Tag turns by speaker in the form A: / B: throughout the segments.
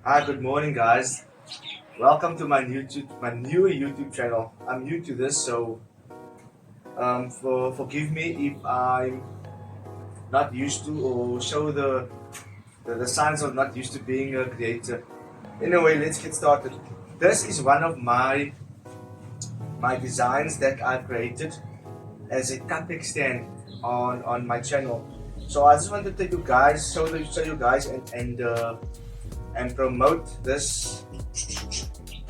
A: Hi, good morning, guys. Welcome to my new YouTube channel. I'm new to this, so forgive me if I'm not used to or show the signs of not used to being a creator. Anyway, let's get started. This is one of my designs that I've created as a cupcake stand on my channel. So I just wanted to you guys show you guys and promote this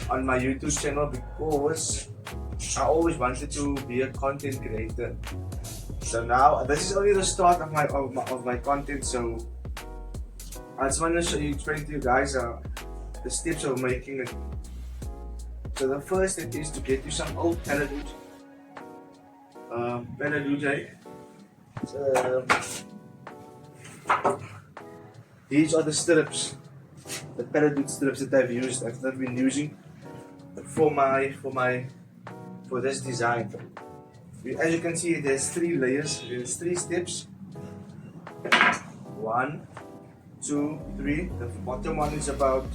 A: on my YouTube channel because I always wanted to be a content creator. So now this is only the start of my content. So I just want to explain to you guys the steps of making it. So the first step is to get you some old pallet wood. These are the strips, the pallet wood strips that I've been using for this design. As you can see, there's 3 layers, there's 3 steps. 1, 2, 3. The bottom one is about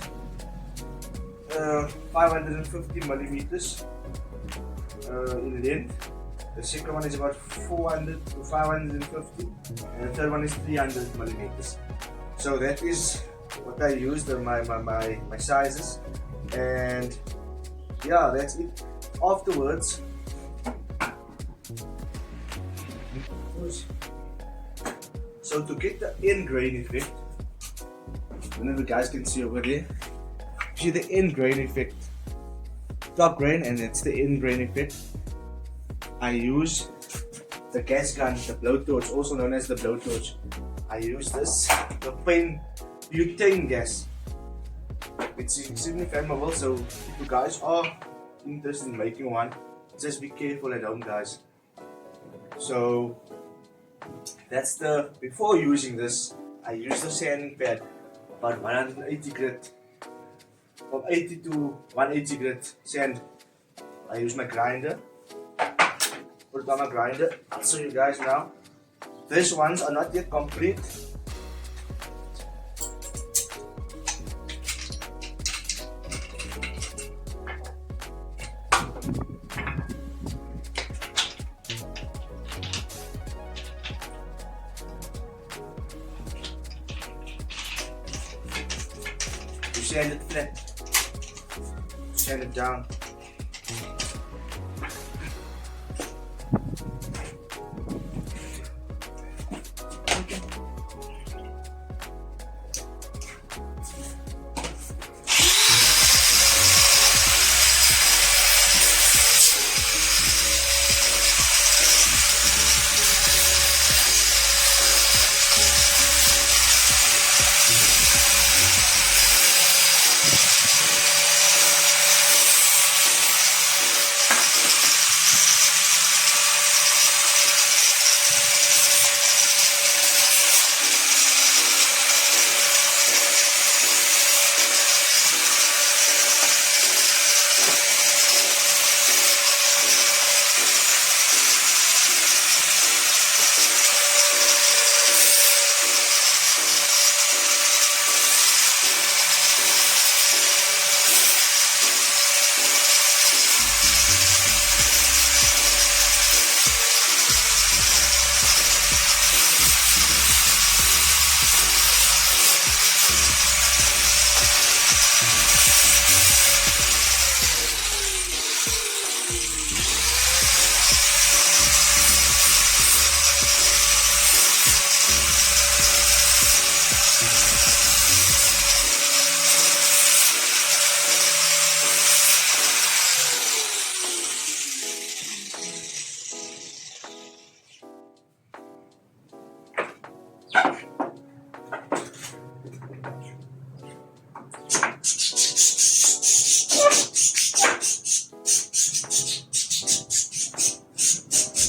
A: 550 millimeters in length. The second one is about 400 to 550, and the third one is 300 millimeters. So that is what I used, my sizes, and yeah, that's it. Afterwards, so to get the end grain effect, whenever you guys can see over there, see the end grain effect, top grain, and it's the end grain effect. I use the gas gun, the blowtorch, also known as the blowtorch. I use this, the butane gas. It's extremely flammable, so if you guys are interested in making one, just be careful at home, guys. So that's before using this, I use the sanding pad, about 180 grit, from 80 to 180 grit sand. I use my grinder, put it on my grinder. I'll show you guys now. These ones are not yet complete. You sand it flat, sand it down.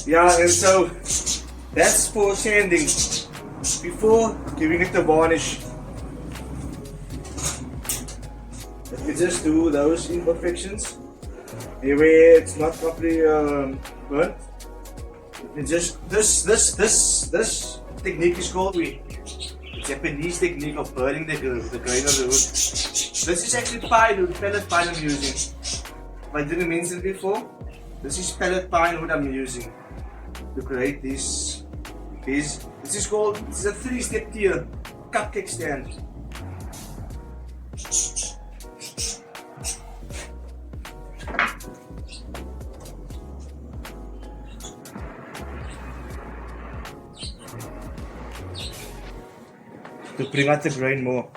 A: Yeah, and so that's for sanding. Before giving it the varnish, let me just do those imperfections where it's not properly burnt. Let me just this technique is called Japanese technique of burning the grain of the wood. This is actually pine wood, pellet pine I'm using. If I didn't mention before, this is pellet pine wood I'm using to create this. This is a 3-step tier cupcake stand. To bring out the grain more.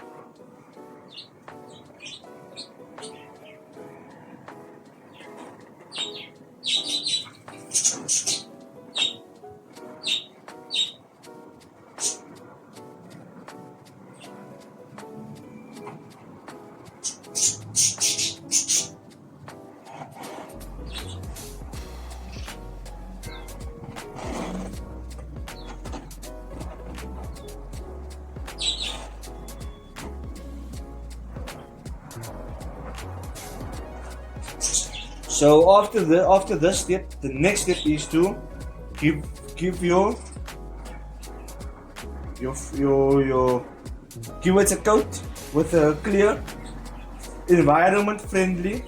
A: So after this step, the next step is to give your give it a coat with a clear, environment friendly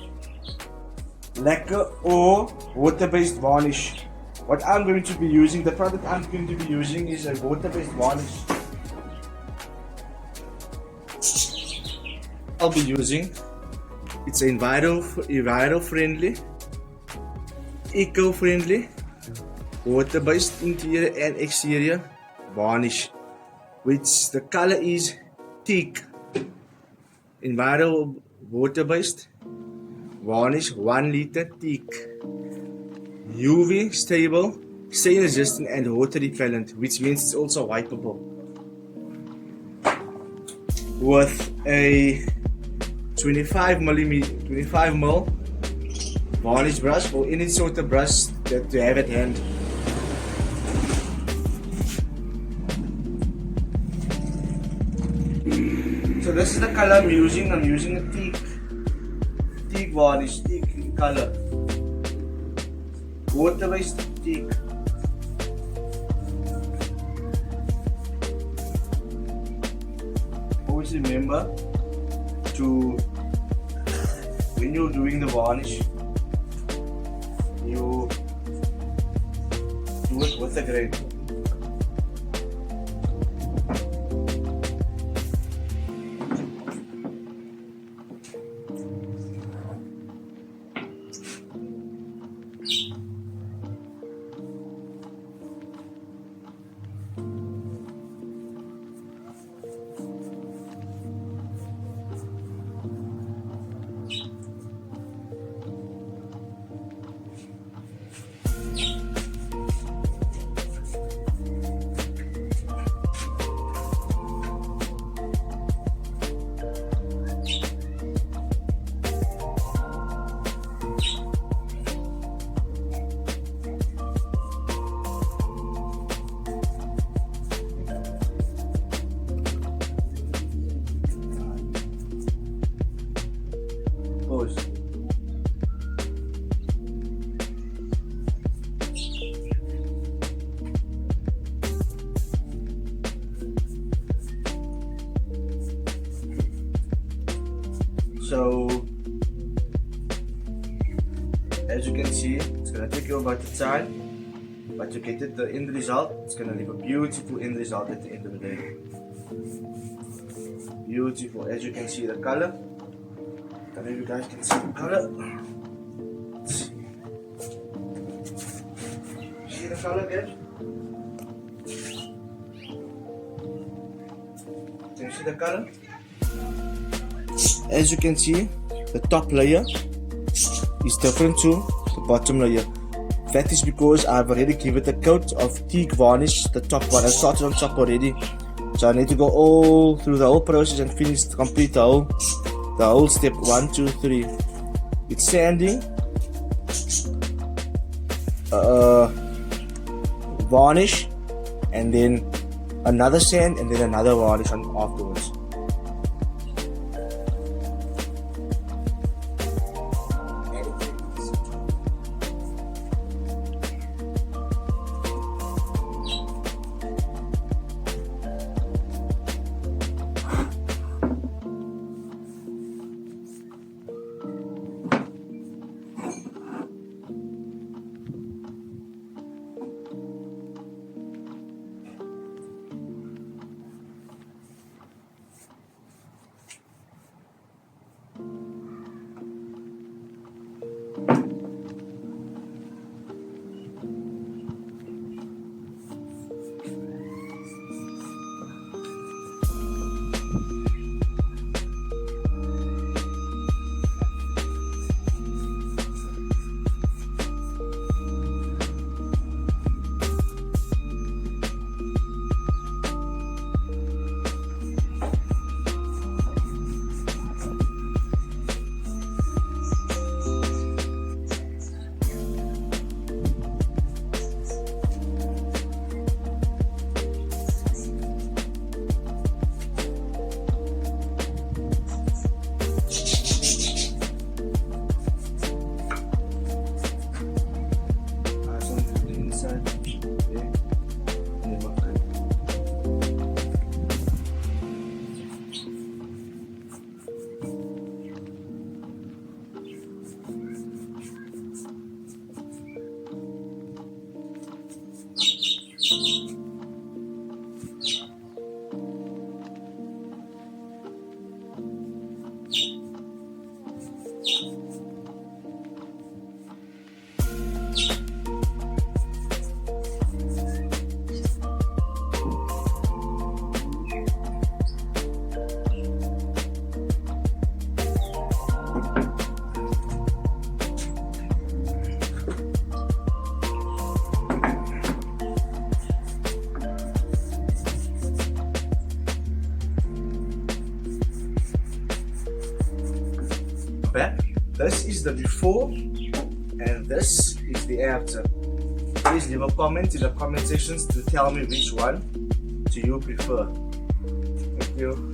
A: lacquer or water-based varnish. What I'm going to be using, the product I'm going to be using is a water-based varnish. I'll be using. It's enviro-friendly, eco-friendly, water-based interior and exterior varnish, which the color is teak. Enviro water-based varnish 1 liter teak. UV stable, stain resistant and water repellent, which means it's also wipeable. With a 25 ml varnish brush or any sort of brush that you have at hand. So this is the color I'm using. I'm using a teak varnish, teak color, water-based teak. Always remember to, when you're doing the varnish, you do it with the grain. So as you can see, it's gonna take you about the time, but you get it, the end result. It's gonna leave a beautiful end result at the end of the day. Beautiful. As you can see, the color. I don't know if you guys can see the color. See the color, guys? Can you see the color? As you can see, the top layer is different to the bottom layer. That is because I've already given it a coat of teak varnish, the top one. I started on top already, so I need to go all through the whole process and complete the whole step 1, 2, 3. It's sanding, varnish, and then another sand, and then another varnish on afterwards. back. This is the before and this is the after. Please leave a comment in the comment sections to tell me which one do you prefer. Thank you.